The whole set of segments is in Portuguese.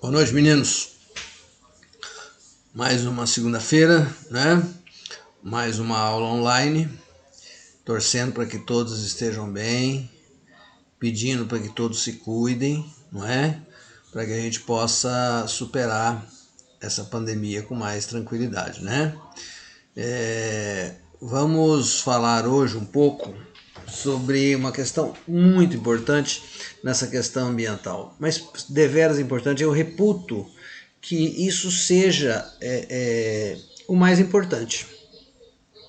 Boa noite, meninos. Mais uma segunda-feira, né? Mais uma aula online. Torcendo para que todos estejam bem, pedindo para que todos se cuidem, não é? Para que a gente possa superar essa pandemia com mais tranquilidade, né? Vamos falar hoje um pouco sobre uma questão muito importante nessa questão ambiental, mas deveras importante. Eu reputo que isso seja o mais importante,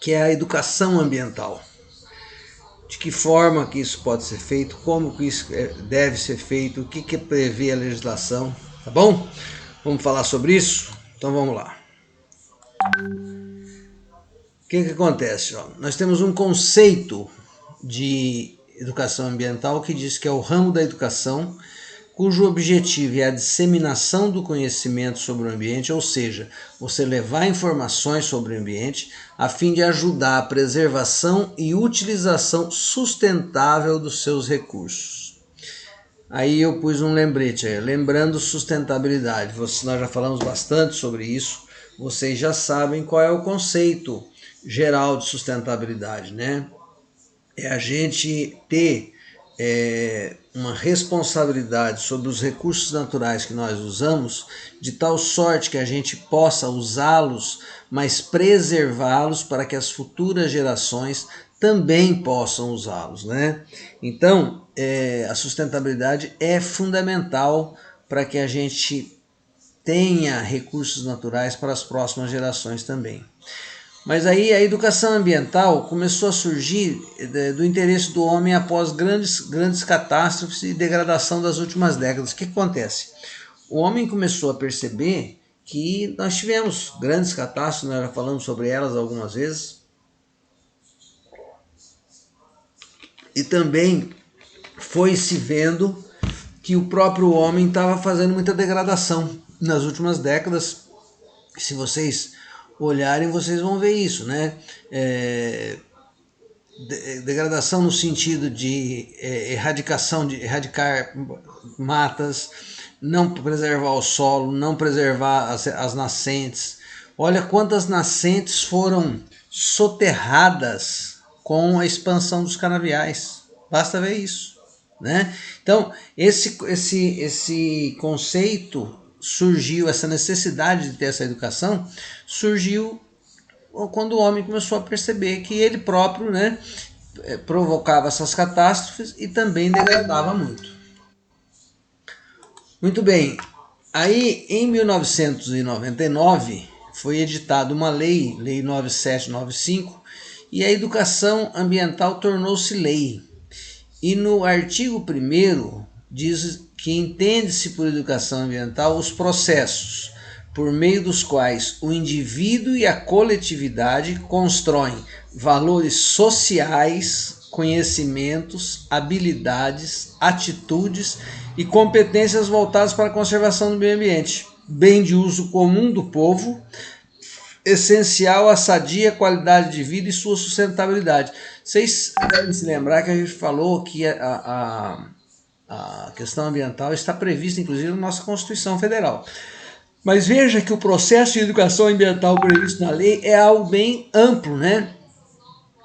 que é a educação ambiental. De que forma que isso pode ser feito, como que isso deve ser feito, o que prevê a legislação, tá bom? Vamos falar sobre isso? Então vamos lá. O que acontece? Nós temos um conceito de educação ambiental que diz que é o ramo da educação cujo objetivo é a disseminação do conhecimento sobre o ambiente, ou seja, você levar informações sobre o ambiente a fim de ajudar a preservação e utilização sustentável dos seus recursos. Aí eu pus um lembrete aí, lembrando sustentabilidade. Nós já falamos bastante sobre isso, vocês já sabem qual é o conceito geral de sustentabilidade, né? É a gente ter uma responsabilidade sobre os recursos naturais que nós usamos, de tal sorte que a gente possa usá-los, mas preservá-los para que as futuras gerações também possam usá-los, né? Então, a sustentabilidade é fundamental para que a gente tenha recursos naturais para as próximas gerações também. Mas aí a educação ambiental começou a surgir do interesse do homem após grandes catástrofes e degradação das últimas décadas. O que acontece? O homem começou a perceber que nós tivemos grandes catástrofes, nós já falamos sobre elas algumas vezes, e também foi se vendo que o próprio homem estava fazendo muita degradação nas últimas décadas. Se vocês olharem, vocês vão ver isso, né? Degradação no sentido de erradicar matas, não preservar o solo, não preservar as nascentes. Olha quantas nascentes foram soterradas com a expansão dos canaviais. Basta ver isso, né? Então, esse conceito surgiu, essa necessidade de ter essa educação surgiu quando o homem começou a perceber que ele próprio, né, provocava essas catástrofes e também degradava muito. Muito bem, aí em 1999 foi editada uma lei, Lei 9795, e a educação ambiental tornou-se lei. E no artigo 1º diz que entende-se por educação ambiental os processos por meio dos quais o indivíduo e a coletividade constroem valores sociais, conhecimentos, habilidades, atitudes e competências voltadas para a conservação do meio ambiente, bem de uso comum do povo, essencial à sadia qualidade de vida e sua sustentabilidade. Vocês devem se lembrar que a gente falou que a questão ambiental está prevista, inclusive, na nossa Constituição Federal. Mas veja que o processo de educação ambiental previsto na lei é algo bem amplo, né?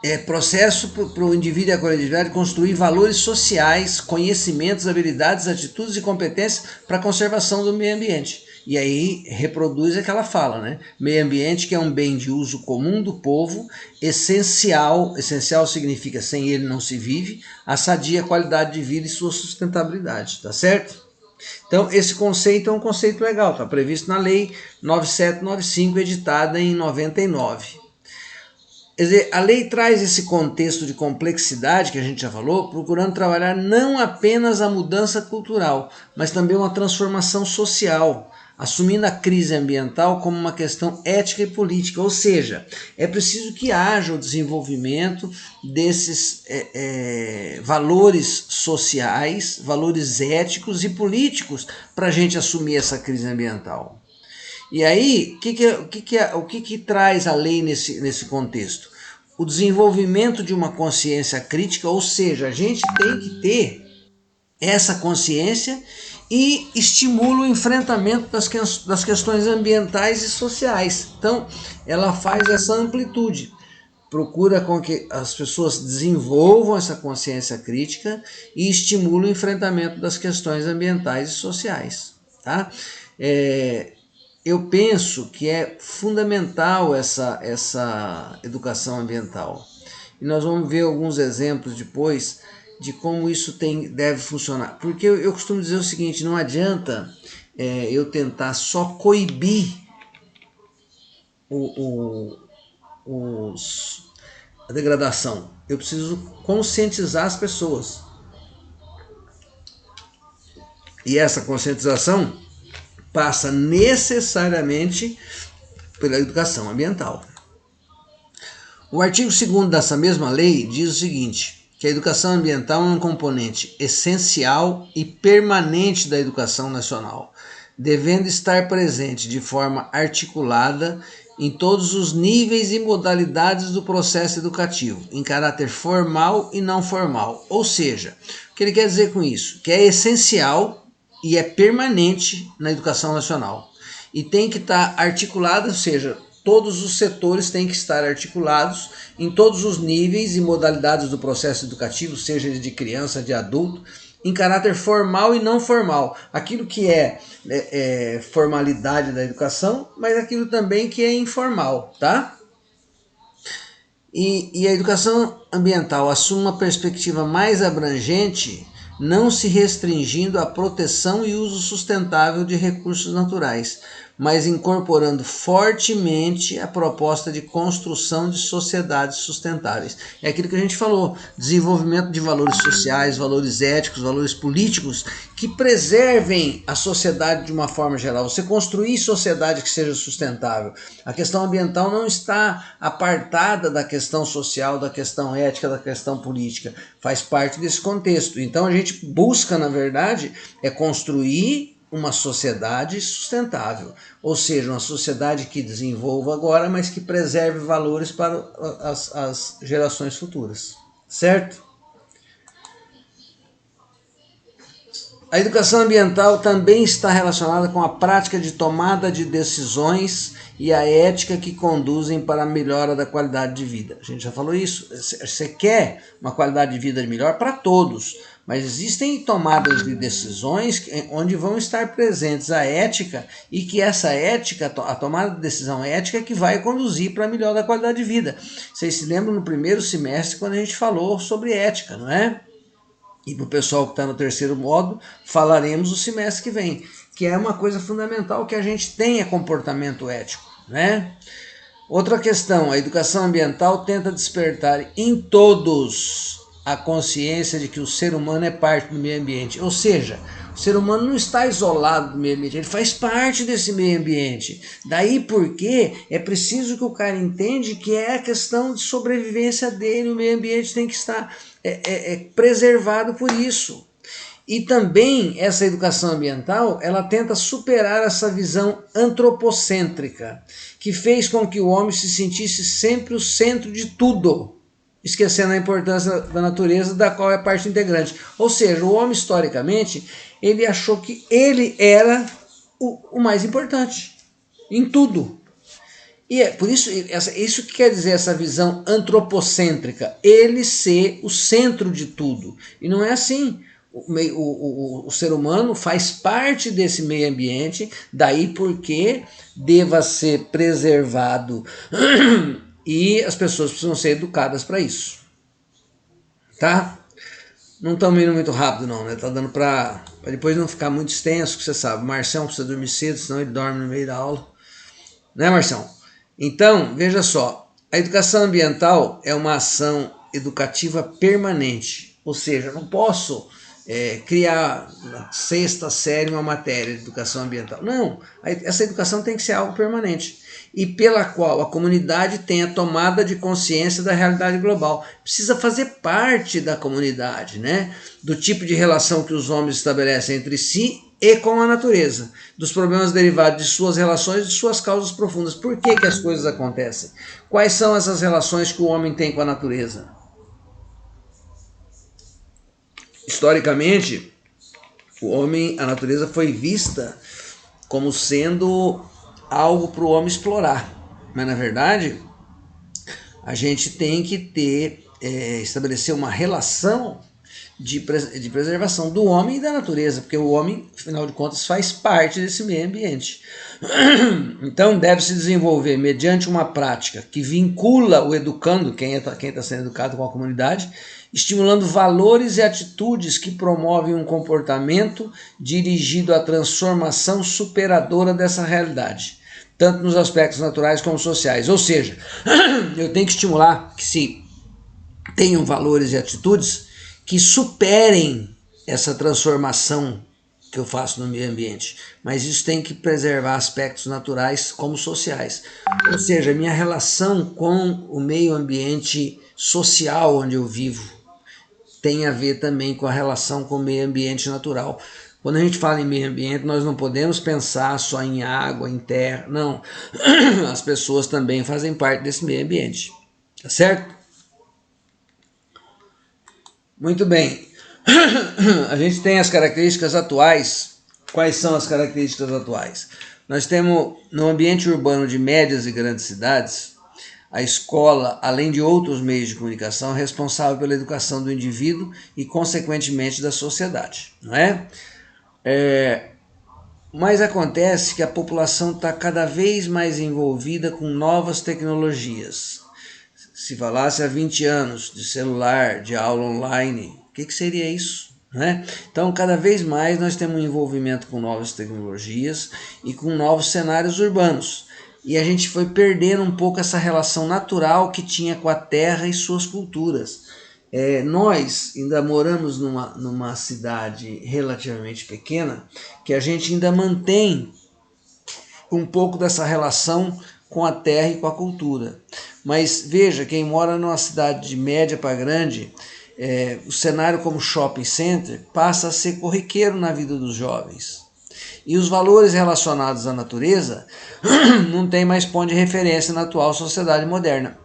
É processo para o indivíduo e a coletividade construir valores sociais, conhecimentos, habilidades, atitudes e competências para a conservação do meio ambiente. E aí reproduz aquela fala, né? Meio ambiente que é um bem de uso comum do povo, essencial significa sem ele não se vive, a sadia qualidade de vida e sua sustentabilidade, tá certo? Então, esse conceito é um conceito legal, está previsto na Lei 9795, editada em 99. Quer dizer, a lei traz esse contexto de complexidade que a gente já falou, procurando trabalhar não apenas a mudança cultural, mas também uma transformação social, assumindo a crise ambiental como uma questão ética e política, ou seja, é preciso que haja o desenvolvimento desses valores sociais, valores éticos e políticos para a gente assumir essa crise ambiental. E aí, o que traz a lei nesse contexto? O desenvolvimento de uma consciência crítica, ou seja, a gente tem que ter essa consciência e estimula o enfrentamento das questões ambientais e sociais. Então, ela faz essa amplitude, procura com que as pessoas desenvolvam essa consciência crítica e estimula o enfrentamento das questões ambientais e sociais. Tá? Eu penso que é fundamental essa educação ambiental. E nós vamos ver alguns exemplos depois de como isso deve funcionar. Porque eu costumo dizer o seguinte, não adianta eu tentar só coibir a degradação. Eu preciso conscientizar as pessoas. E essa conscientização passa necessariamente pela educação ambiental. O artigo 2º dessa mesma lei diz o seguinte, que a educação ambiental é um componente essencial e permanente da educação nacional, devendo estar presente de forma articulada em todos os níveis e modalidades do processo educativo, em caráter formal e não formal. Ou seja, o que ele quer dizer com isso? Que é essencial e é permanente na educação nacional. E tem que estar articulado, ou seja, todos os setores têm que estar articulados em todos os níveis e modalidades do processo educativo, seja de criança, de adulto, em caráter formal e não formal. Aquilo que é formalidade da educação, mas aquilo também que é informal, tá? E a educação ambiental assume uma perspectiva mais abrangente, não se restringindo à proteção e uso sustentável de recursos naturais, mas incorporando fortemente a proposta de construção de sociedades sustentáveis. É aquilo que a gente falou, desenvolvimento de valores sociais, valores éticos, valores políticos, que preservem a sociedade de uma forma geral. Você construir sociedade que seja sustentável. A questão ambiental não está apartada da questão social, da questão ética, da questão política. Faz parte desse contexto. Então a gente busca, na verdade, construir uma sociedade sustentável, ou seja, uma sociedade que desenvolva agora, mas que preserve valores para as gerações futuras, certo? A educação ambiental também está relacionada com a prática de tomada de decisões e a ética que conduzem para a melhora da qualidade de vida. A gente já falou isso. Você quer uma qualidade de vida melhor para todos, mas existem tomadas de decisões onde vão estar presentes a ética e que essa ética, a tomada de decisão ética, que vai conduzir para a melhora da qualidade de vida. Vocês se lembram no primeiro semestre quando a gente falou sobre ética, não é? E para o pessoal que está no 3º módulo, falaremos o semestre que vem, que é uma coisa fundamental que a gente tenha comportamento ético, né? Outra questão, a educação ambiental tenta despertar em todos a consciência de que o ser humano é parte do meio ambiente, ou seja, o ser humano não está isolado do meio ambiente, ele faz parte desse meio ambiente. Daí porque é preciso que o cara entenda que é a questão de sobrevivência dele, o meio ambiente tem que estar preservado por isso. E também essa educação ambiental, ela tenta superar essa visão antropocêntrica, que fez com que o homem se sentisse sempre o centro de tudo, esquecendo a importância da natureza, da qual é parte integrante. Ou seja, o homem historicamente, ele achou que ele era o mais importante em tudo. E é por isso, isso que quer dizer essa visão antropocêntrica, ele ser o centro de tudo. E não é assim. O ser humano faz parte desse meio ambiente, daí porque deva ser preservado e as pessoas precisam ser educadas para isso. Tá? Não estamos indo muito rápido não, né? Tá dando para depois não ficar muito extenso, que você sabe, o Marcião precisa dormir cedo, senão ele dorme no meio da aula. Né, Marcião? Então, veja só, a educação ambiental é uma ação educativa permanente, ou seja, eu não posso criar na 6ª série uma matéria de educação ambiental. Não, essa educação tem que ser algo permanente e pela qual a comunidade tenha tomada de consciência da realidade global. Precisa fazer parte da comunidade, né? Do tipo de relação que os homens estabelecem entre si e com a natureza, dos problemas derivados de suas relações e de suas causas profundas. Por que as coisas acontecem? Quais são essas relações que o homem tem com a natureza? Historicamente, O homem, a natureza foi vista como sendo algo para o homem explorar, mas na verdade a gente tem que estabelecer uma relação de preservação do homem e da natureza, porque o homem, afinal de contas, faz parte desse meio ambiente. Então deve se desenvolver mediante uma prática que vincula o educando, quem está sendo educado com a comunidade, estimulando valores e atitudes que promovem um comportamento dirigido à transformação superadora dessa realidade, tanto nos aspectos naturais como sociais. Ou seja, eu tenho que estimular que se tenham valores e atitudes que superem essa transformação que eu faço no meio ambiente, mas isso tem que preservar aspectos naturais como sociais. Ou seja, minha relação com o meio ambiente social onde eu vivo tem a ver também com a relação com o meio ambiente natural. Quando a gente fala em meio ambiente, nós não podemos pensar só em água, em terra, não. As pessoas também fazem parte desse meio ambiente, tá certo? Muito bem. A gente tem as características atuais. Quais são as características atuais? Nós temos, no ambiente urbano de médias e grandes cidades, a escola, além de outros meios de comunicação, é responsável pela educação do indivíduo e, consequentemente, da sociedade, não é? Mas acontece que a população está cada vez mais envolvida com novas tecnologias. Se falasse há 20 anos de celular, de aula online, o que seria isso? Né? Então, cada vez mais nós temos um envolvimento com novas tecnologias e com novos cenários urbanos. E a gente foi perdendo um pouco essa relação natural que tinha com a terra e suas culturas. Nós ainda moramos numa cidade relativamente pequena, que a gente ainda mantém um pouco dessa relação com a terra e com a cultura. Mas veja, quem mora numa cidade de média para grande, o cenário como shopping center passa a ser corriqueiro na vida dos jovens. E os valores relacionados à natureza não tem mais ponto de referência na atual sociedade moderna.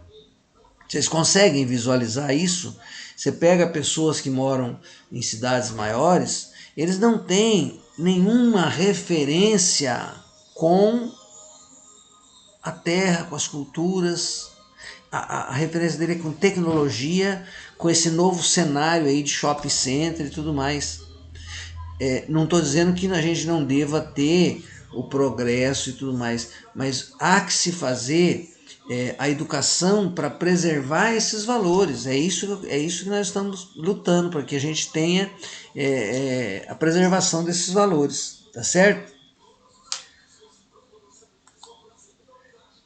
Vocês conseguem visualizar isso? Você pega pessoas que moram em cidades maiores, eles não têm nenhuma referência com a terra, com as culturas. A referência dele é com tecnologia, com esse novo cenário aí de shopping center e tudo mais. Não estou dizendo que a gente não deva ter o progresso e tudo mais, mas há que se fazer a educação para preservar esses valores. É isso que nós estamos lutando, para que a gente tenha a preservação desses valores, tá certo?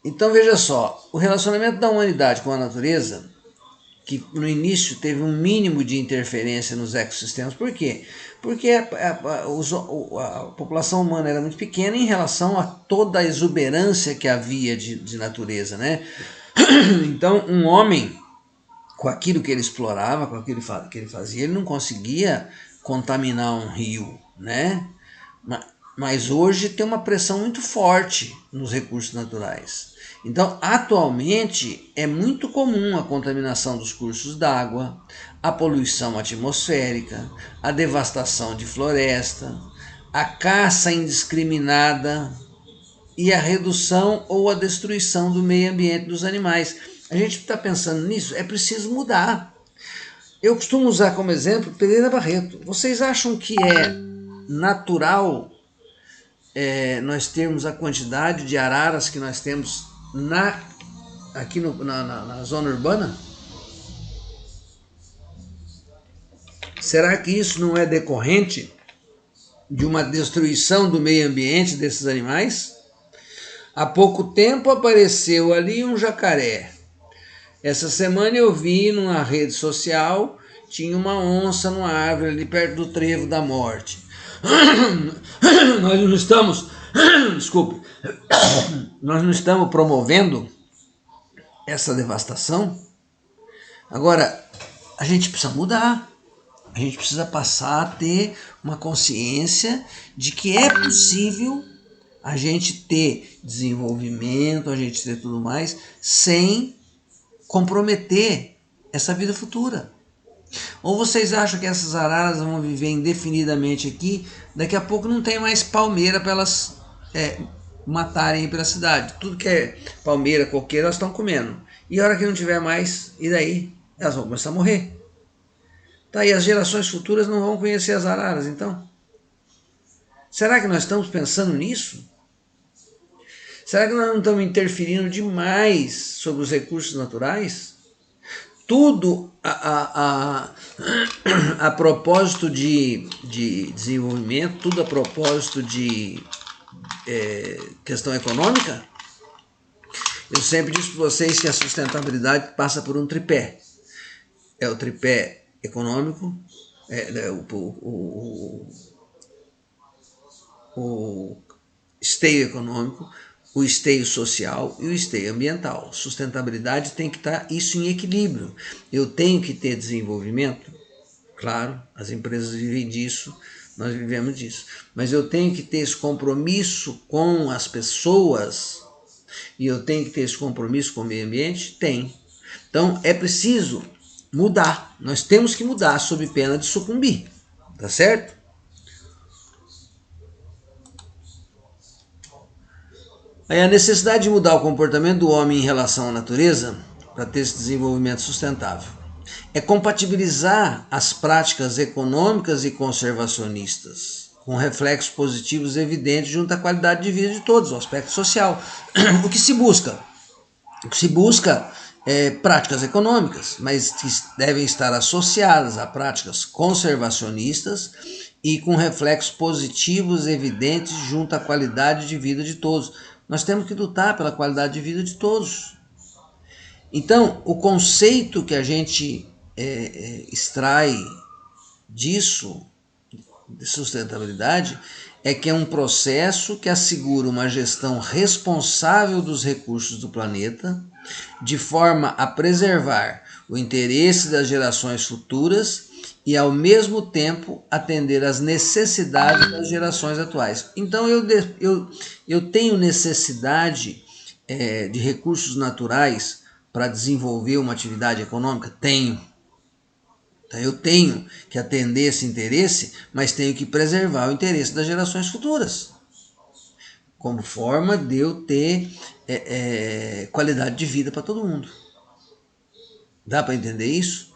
Então veja só, o relacionamento da humanidade com a natureza, que no início teve um mínimo de interferência nos ecossistemas. Por quê? Porque a população humana era muito pequena em relação a toda a exuberância que havia de natureza, né? Então um homem, com aquilo que ele explorava, com aquilo que ele fazia, ele não conseguia contaminar um rio, né? Mas hoje tem uma pressão muito forte nos recursos naturais. Então, atualmente, é muito comum a contaminação dos cursos d'água, a poluição atmosférica, a devastação de floresta, a caça indiscriminada e a redução ou a destruição do meio ambiente dos animais. A gente está pensando nisso, é preciso mudar. Eu costumo usar como exemplo Pereira Barreto. Vocês acham que é natural nós termos a quantidade de araras que nós temos aqui na zona urbana? Será que isso não é decorrente de uma destruição do meio ambiente desses animais? Há pouco tempo apareceu ali um jacaré. Essa semana eu vi numa rede social, tinha uma onça numa árvore ali perto do Trevo da Morte. Nós não estamos, desculpe, nós não estamos promovendo essa devastação? Agora, a gente precisa mudar. A gente precisa passar a ter uma consciência de que é possível a gente ter desenvolvimento, a gente ter tudo mais, sem comprometer essa vida futura. Ou vocês acham que essas araras vão viver indefinidamente aqui, daqui a pouco não tem mais palmeira para elas matarem aí pela cidade. Tudo que é palmeira, coqueiro, elas estão comendo. E a hora que não tiver mais, e daí? Elas vão começar a morrer. Tá, e as gerações futuras não vão conhecer as araras, então? Será que nós estamos pensando nisso? Será que nós não estamos interferindo demais sobre os recursos naturais? Tudo a propósito de desenvolvimento, tudo a propósito de questão econômica? Eu sempre disse para vocês que a sustentabilidade passa por um tripé. É o tripé econômico, o esteio econômico, o esteio social e o esteio ambiental. Sustentabilidade tem que estar isso em equilíbrio. Eu tenho que ter desenvolvimento, claro, as empresas vivem disso, nós vivemos disso, mas eu tenho que ter esse compromisso com as pessoas e eu tenho que ter esse compromisso com o meio ambiente? Tem. Então é preciso mudar, nós temos que mudar sob pena de sucumbir, tá certo? Aí a necessidade de mudar o comportamento do homem em relação à natureza para ter esse desenvolvimento sustentável é compatibilizar as práticas econômicas e conservacionistas com reflexos positivos evidentes junto à qualidade de vida de todos, o aspecto social. O que se busca? O que se busca é práticas econômicas, mas que devem estar associadas a práticas conservacionistas e com reflexos positivos evidentes junto à qualidade de vida de todos. Nós temos que lutar pela qualidade de vida de todos. Então, o conceito que a gente extrai disso, de sustentabilidade, é que é um processo que assegura uma gestão responsável dos recursos do planeta, de forma a preservar o interesse das gerações futuras e, ao mesmo tempo, atender às necessidades das gerações atuais. Então, eu tenho necessidade de recursos naturais para desenvolver uma atividade econômica? Tenho. Então, eu tenho que atender esse interesse, mas tenho que preservar o interesse das gerações futuras, como forma de eu ter qualidade de vida para todo mundo. Dá para entender isso?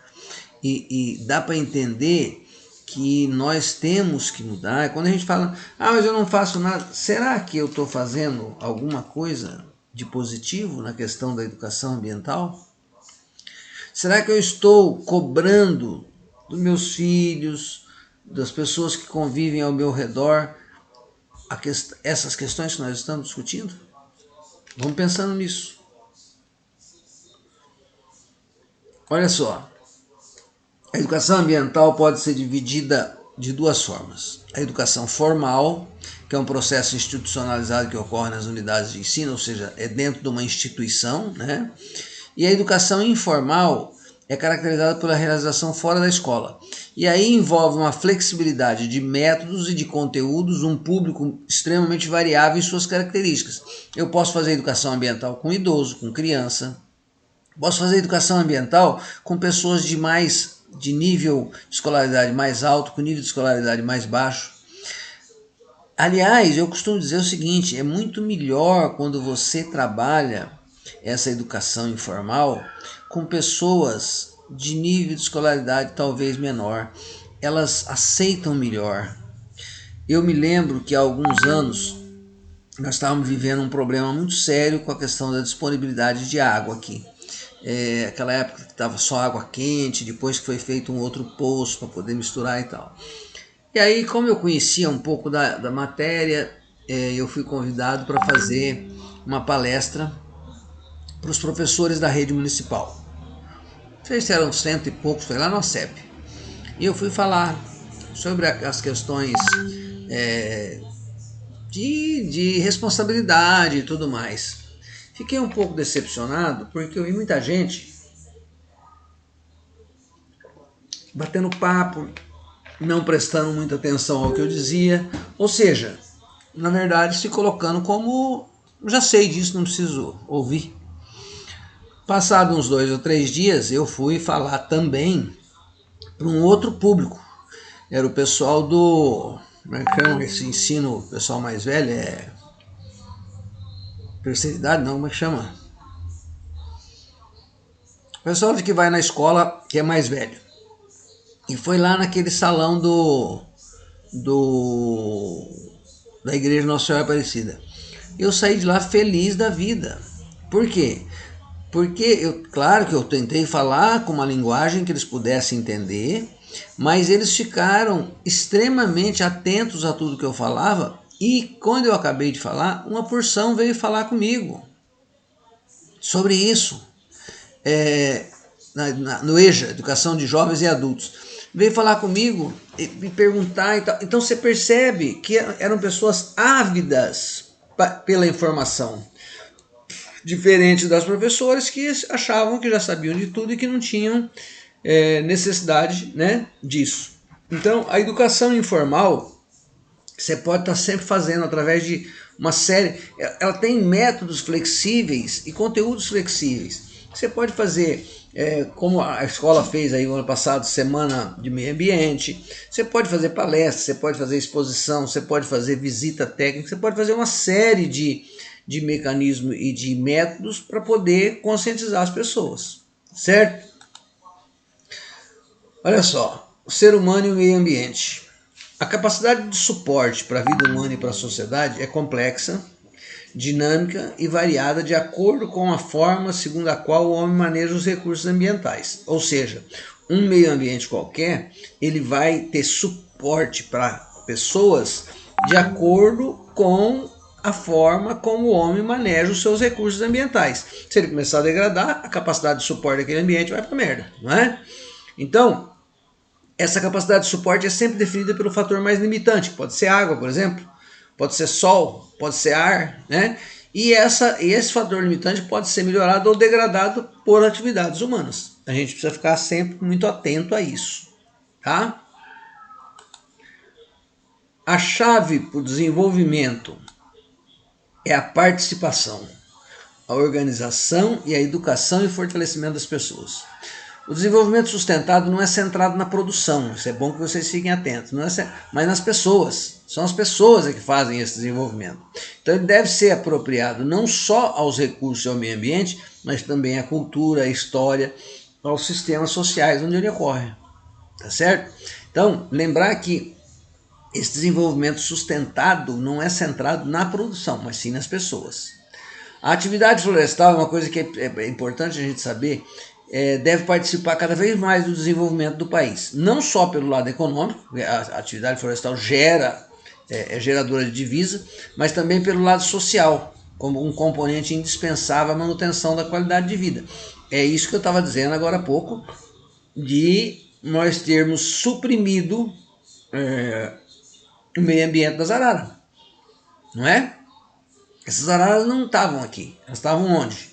E dá para entender que nós temos que mudar. Quando a gente fala, mas eu não faço nada, será que eu estou fazendo alguma coisa de positivo na questão da educação ambiental? Será que eu estou cobrando dos meus filhos, das pessoas que convivem ao meu redor, essas questões que nós estamos discutindo? Vamos pensando nisso. Olha só, a educação ambiental pode ser dividida de duas formas. A educação formal, que é um processo institucionalizado que ocorre nas unidades de ensino, ou seja, é dentro de uma instituição, né? E a educação informal é caracterizada pela realização fora da escola. E aí envolve uma flexibilidade de métodos e de conteúdos, um público extremamente variável em suas características. Eu posso fazer educação ambiental com idoso, com criança. Posso fazer educação ambiental com pessoas de nível de escolaridade mais alto, com nível de escolaridade mais baixo. Aliás, eu costumo dizer o seguinte, é muito melhor quando você trabalha essa educação informal com pessoas de nível de escolaridade talvez menor. Elas aceitam melhor. Eu me lembro que há alguns anos nós estávamos vivendo um problema muito sério com a questão da disponibilidade de água aqui. Aquela época que estava só água quente, depois que foi feito um outro poço para poder misturar e tal. E aí, como eu conhecia um pouco da matéria, eu fui convidado para fazer uma palestra para os professores da rede municipal. Vocês eram 100 e poucos, foi lá no CEP. E eu fui falar sobre as questões de responsabilidade e tudo mais. Fiquei um pouco decepcionado porque eu vi muita gente batendo papo, não prestando muita atenção ao que eu dizia, ou seja, na verdade se colocando como já sei disso, não preciso ouvir. Passado uns 2 ou 3 dias eu fui falar também para um outro público. Era o pessoal do... Como é que chama esse ensino, o pessoal mais velho? Terceira idade, não, como é que chama? O pessoal que vai na escola que é mais velho. E foi lá naquele salão da Igreja Nossa Senhora Aparecida. Eu saí de lá feliz da vida. Por quê? Porque, claro que eu tentei falar com uma linguagem que eles pudessem entender, mas eles ficaram extremamente atentos a tudo que eu falava, e quando eu acabei de falar, uma porção veio falar comigo sobre isso. No EJA, Educação de Jovens e Adultos. Veio falar comigo e me perguntar e tal. Então você percebe que eram pessoas ávidas pela informação. Diferente das professoras que achavam que já sabiam de tudo e que não tinham necessidade, né, disso. Então, a educação informal, você pode estar sempre fazendo através de uma série... Ela tem métodos flexíveis e conteúdos flexíveis. Você pode fazer, como a escola fez aí no ano passado, semana de meio ambiente. Você pode fazer palestra, você pode fazer exposição, você pode fazer visita técnica, você pode fazer uma série de mecanismos e de métodos para poder conscientizar as pessoas, certo? Olha só, o ser humano e o meio ambiente. A capacidade de suporte para a vida humana e para a sociedade é complexa, dinâmica e variada de acordo com a forma segundo a qual o homem maneja os recursos ambientais. Ou seja, um meio ambiente qualquer, ele vai ter suporte para pessoas de acordo com a forma como o homem maneja os seus recursos ambientais. Se ele começar a degradar, a capacidade de suporte daquele ambiente vai para a merda, não é? Então, essa capacidade de suporte é sempre definida pelo fator mais limitante. Pode ser água, por exemplo, pode ser sol, pode ser ar, né? E esse fator limitante pode ser melhorado ou degradado por atividades humanas. A gente precisa ficar sempre muito atento a isso, tá? A chave para o desenvolvimento é a participação, a organização e a educação e fortalecimento das pessoas. O desenvolvimento sustentado não é centrado na produção, isso é bom que vocês fiquem atentos, não é mas nas pessoas. São as pessoas que fazem esse desenvolvimento. Então ele deve ser apropriado não só aos recursos e ao meio ambiente, mas também à cultura, à história, aos sistemas sociais onde ele ocorre. Tá certo? Então, lembrar que esse desenvolvimento sustentado não é centrado na produção, mas sim nas pessoas. A atividade florestal é uma coisa que é importante a gente saber, deve participar cada vez mais do desenvolvimento do país. Não só pelo lado econômico, a atividade florestal é geradora de divisa, mas também pelo lado social, como um componente indispensável à manutenção da qualidade de vida. É isso que eu estava dizendo agora há pouco, de nós termos suprimido o meio ambiente das araras, não é? Essas araras não estavam aqui, elas estavam onde?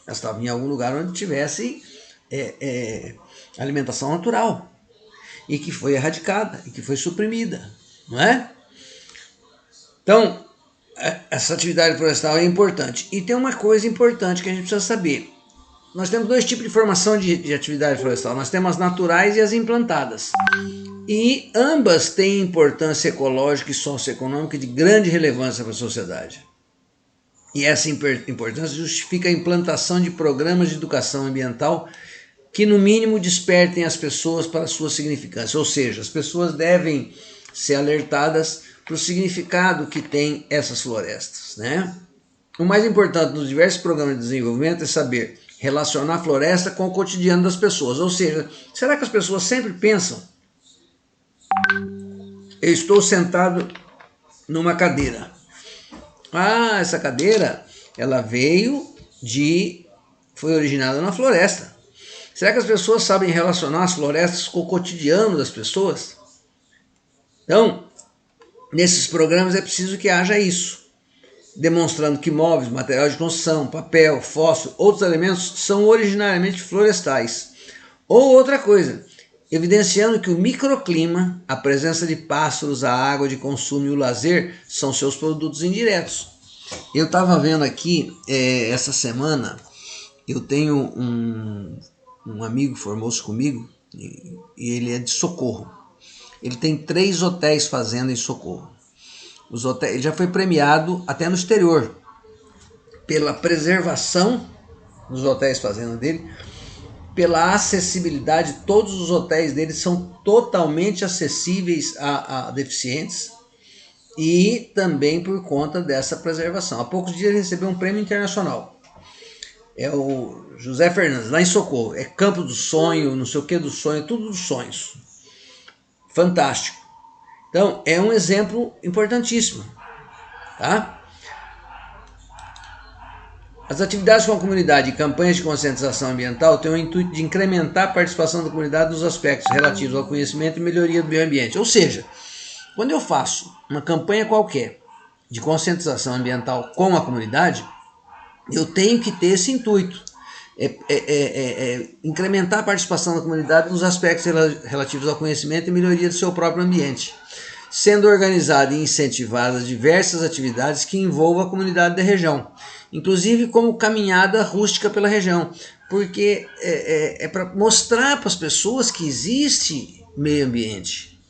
Elas estavam em algum lugar onde tivesse alimentação natural e que foi erradicada e que foi suprimida, não é? Então, essa atividade florestal é importante. E tem uma coisa importante que a gente precisa saber. Nós temos dois tipos de formação de atividade florestal. Nós temos as naturais e as implantadas. E ambas têm importância ecológica e socioeconômica de grande relevância para a sociedade. E essa importância justifica a implantação de programas de educação ambiental que, no mínimo, despertem as pessoas para a sua significância. Ou seja, as pessoas devem ser alertadas para o significado que tem essas florestas, né? O mais importante nos diversos programas de desenvolvimento é saber relacionar a floresta com o cotidiano das pessoas. Ou seja, será que as pessoas sempre pensam: eu estou sentado numa cadeira. Ah, essa cadeira, ela foi originada na floresta. Será que as pessoas sabem relacionar as florestas com o cotidiano das pessoas? Então, nesses programas é preciso que haja isso, demonstrando que móveis, material de construção, papel, fósforo, outros elementos são originariamente florestais. Ou outra coisa, evidenciando que o microclima, a presença de pássaros, a água de consumo e o lazer são seus produtos indiretos. Eu estava vendo aqui, essa semana, eu tenho um amigo que formou-se comigo, e ele é de Socorro. Ele tem 3 hotéis fazenda em Socorro. Ele já foi premiado até no exterior pela preservação dos hotéis fazenda dele, pela acessibilidade. Todos os hotéis dele são totalmente acessíveis a deficientes e também por conta dessa preservação. Há poucos dias ele recebeu um prêmio internacional. É o José Fernandes, lá em Socorro. É Campo do Sonho, não sei o que do sonho, tudo dos sonhos. Fantástico. Então, é um exemplo importantíssimo. Tá? As atividades com a comunidade e campanhas de conscientização ambiental têm o intuito de incrementar a participação da comunidade nos aspectos relativos ao conhecimento e melhoria do meio ambiente. Ou seja, quando eu faço uma campanha qualquer de conscientização ambiental com a comunidade, eu tenho que ter esse intuito. Incrementar a participação da comunidade nos aspectos relativos ao conhecimento e melhoria do seu próprio ambiente, sendo organizada e incentivada diversas atividades que envolvam a comunidade da região, inclusive como caminhada rústica pela região, porque é para mostrar para as pessoas que existe meio ambiente.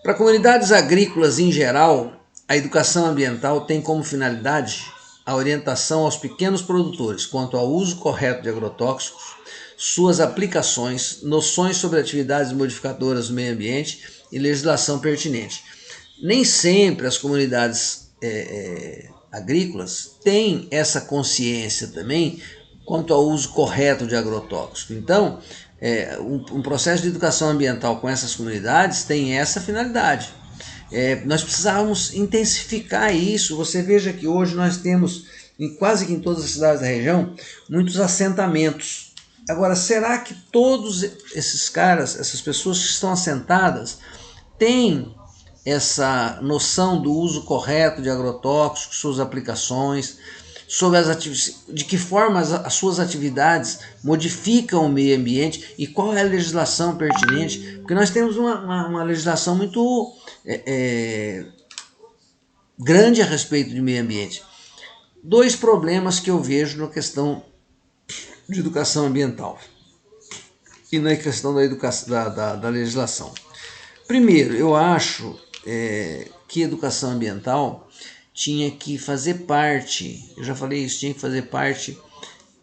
Para comunidades agrícolas em geral, a educação ambiental tem como finalidade a orientação aos pequenos produtores quanto ao uso correto de agrotóxicos, suas aplicações, noções sobre atividades modificadoras do meio ambiente e legislação pertinente. Nem sempre as comunidades agrícolas têm essa consciência também quanto ao uso correto de agrotóxicos. Então, um processo de educação ambiental com essas comunidades tem essa finalidade. Nós precisávamos intensificar isso. Você veja que hoje nós temos, quase que em todas as cidades da região, muitos assentamentos. Agora, será que todos esses caras, essas pessoas que estão assentadas, têm essa noção do uso correto de agrotóxicos, suas aplicações, sobre de que forma as suas atividades modificam o meio ambiente e qual é a legislação pertinente? Porque nós temos uma legislação muito grande a respeito de meio ambiente. 2 problemas que eu vejo na questão de educação ambiental e na questão da legislação. Primeiro, eu acho que educação ambiental tinha que fazer parte, eu já falei isso, tinha que fazer parte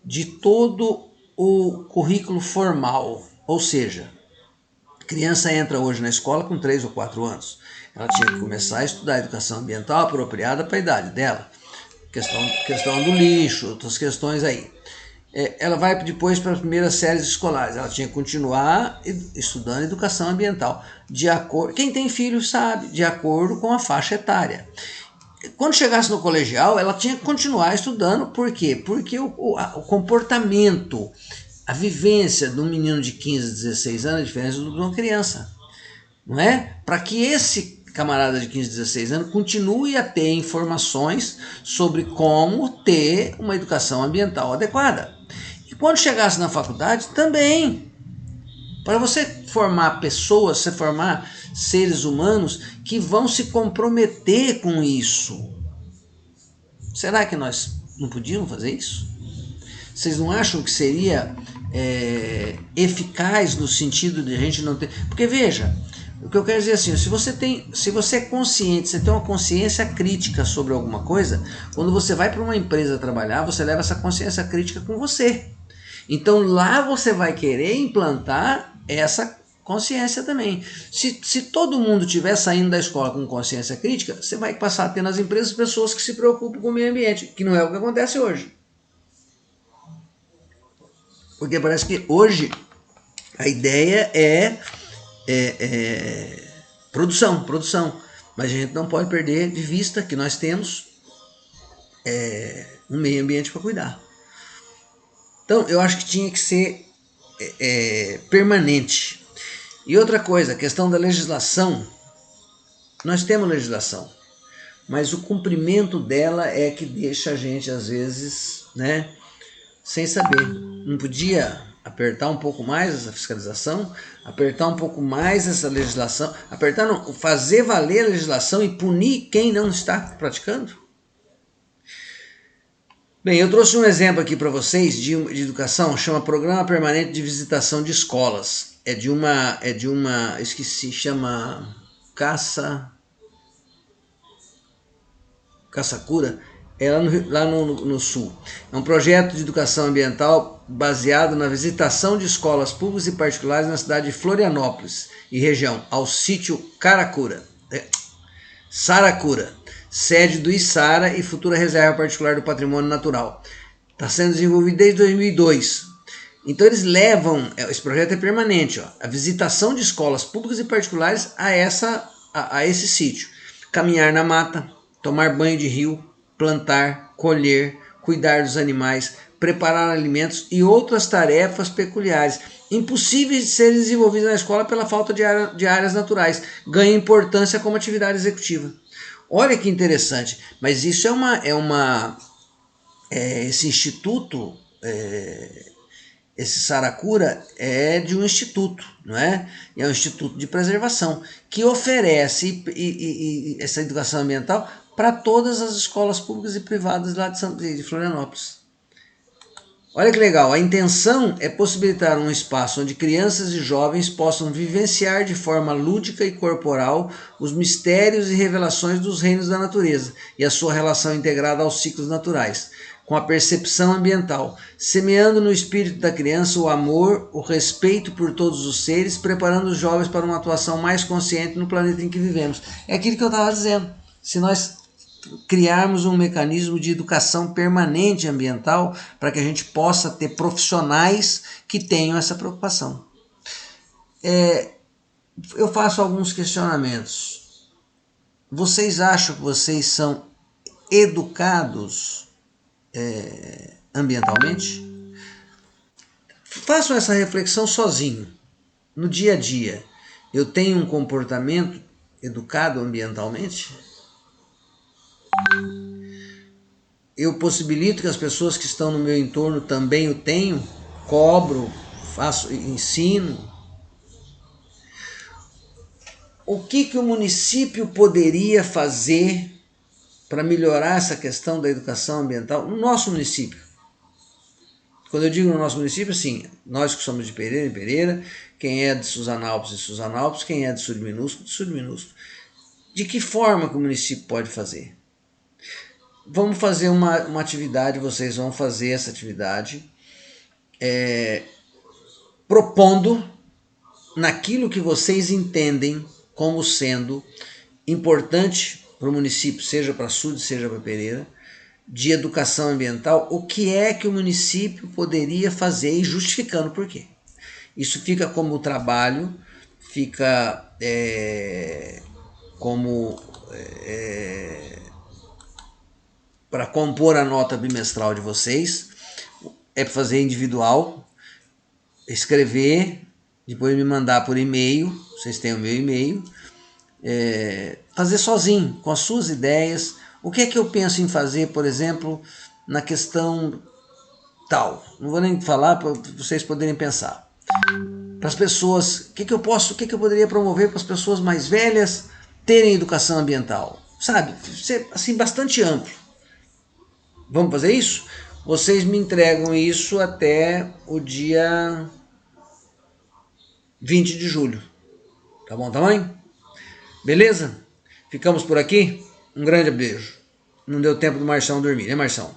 de todo o currículo formal. Ou seja, a criança entra hoje na escola com 3 ou 4 anos. Ela tinha que começar a estudar educação ambiental apropriada para a idade dela. Questão do lixo, outras questões aí. Ela vai depois para as primeiras séries escolares. Ela tinha que continuar estudando educação ambiental. Quem tem filho sabe, de acordo com a faixa etária. Quando chegasse no colegial, ela tinha que continuar estudando. Por quê? Porque o comportamento, a vivência de um menino de 15, 16 anos é diferente de uma criança. Não é? Para que esse camarada de 15, 16 anos continue a ter informações sobre como ter uma educação ambiental adequada. E quando chegasse na faculdade, também. Para você formar pessoas, você formar seres humanos que vão se comprometer com isso. Será que nós não podíamos fazer isso? Vocês não acham que seria eficaz no sentido de a gente não ter... Porque veja, o que eu quero dizer é assim, se você é consciente, você tem uma consciência crítica sobre alguma coisa, quando você vai para uma empresa trabalhar, você leva essa consciência crítica com você. Então lá você vai querer implantar essa consciência também. Se todo mundo estiver saindo da escola com consciência crítica, você vai passar a ter nas empresas pessoas que se preocupam com o meio ambiente, que não é o que acontece hoje. Porque parece que hoje a ideia é produção, mas a gente não pode perder de vista que nós temos um meio ambiente para cuidar. Então eu acho que tinha que ser permanente. E outra coisa, a questão da legislação. Nós temos legislação, mas o cumprimento dela é que deixa a gente às vezes, sem saber. Não podia apertar um pouco mais essa fiscalização, apertar um pouco mais essa legislação, fazer valer a legislação e punir quem não está praticando? Bem, eu trouxe um exemplo aqui para vocês de educação, chama Programa Permanente de Visitação de Escolas. esqueci, chama Kassakura, é lá no sul. É um projeto de educação ambiental baseado na visitação de escolas públicas e particulares na cidade de Florianópolis e região, ao sítio Saracura, sede do Içara e futura reserva particular do patrimônio natural. Está sendo desenvolvido desde 2002. Então eles levam, esse projeto é permanente, ó, a visitação de escolas públicas e particulares a esse sítio. Caminhar na mata, tomar banho de rio, plantar, colher, cuidar dos animais, preparar alimentos e outras tarefas peculiares, impossíveis de serem desenvolvidas na escola pela falta de áreas naturais. Ganha importância como atividade executiva. Olha que interessante, mas isso esse instituto, esse Saracura é de um instituto, não é? É um instituto de preservação que oferece essa educação ambiental para todas as escolas públicas e privadas lá de Florianópolis. Olha que legal, a intenção é possibilitar um espaço onde crianças e jovens possam vivenciar de forma lúdica e corporal os mistérios e revelações dos reinos da natureza e a sua relação integrada aos ciclos naturais, com a percepção ambiental, semeando no espírito da criança o amor, o respeito por todos os seres, preparando os jovens para uma atuação mais consciente no planeta em que vivemos. É aquilo que eu estava dizendo. Se nós criarmos um mecanismo de educação permanente ambiental para que a gente possa ter profissionais que tenham essa preocupação. Eu faço alguns questionamentos. Vocês acham que vocês são educados ambientalmente? Façam essa reflexão sozinho, no dia a dia. Eu tenho um comportamento educado ambientalmente? Eu possibilito que as pessoas que estão no meu entorno também o tenham? Cobro, faço, ensino? O que o município poderia fazer para melhorar essa questão da educação ambiental no nosso município? Quando eu digo no nosso município, sim, nós que somos de Pereira, em Pereira, quem é de Suzanópolis, de Suzanópolis, quem é de Sul Minúsculo, de Sul Minúsculo. De que forma que o município pode fazer? Vamos fazer uma atividade, vocês vão fazer essa atividade propondo naquilo que vocês entendem como sendo importante para o município, seja para Sul, seja para Pereira, de educação ambiental, o que é que o município poderia fazer e justificando por quê. Isso fica como trabalho, fica como para compor a nota bimestral de vocês, é para fazer individual, escrever, depois me mandar por e-mail, vocês têm o meu e-mail, fazer sozinho, com as suas ideias. O que é que eu penso em fazer, por exemplo, na questão tal? Não vou nem falar para vocês poderem pensar. Para as pessoas, o que eu poderia promover para as pessoas mais velhas terem educação ambiental? Sabe, ser assim, bastante amplo. Vamos fazer isso? Vocês me entregam isso até o dia 20 de julho. Tá bom tamanho? Beleza? Ficamos por aqui? Um grande beijo. Não deu tempo do Marção dormir, né, Marção?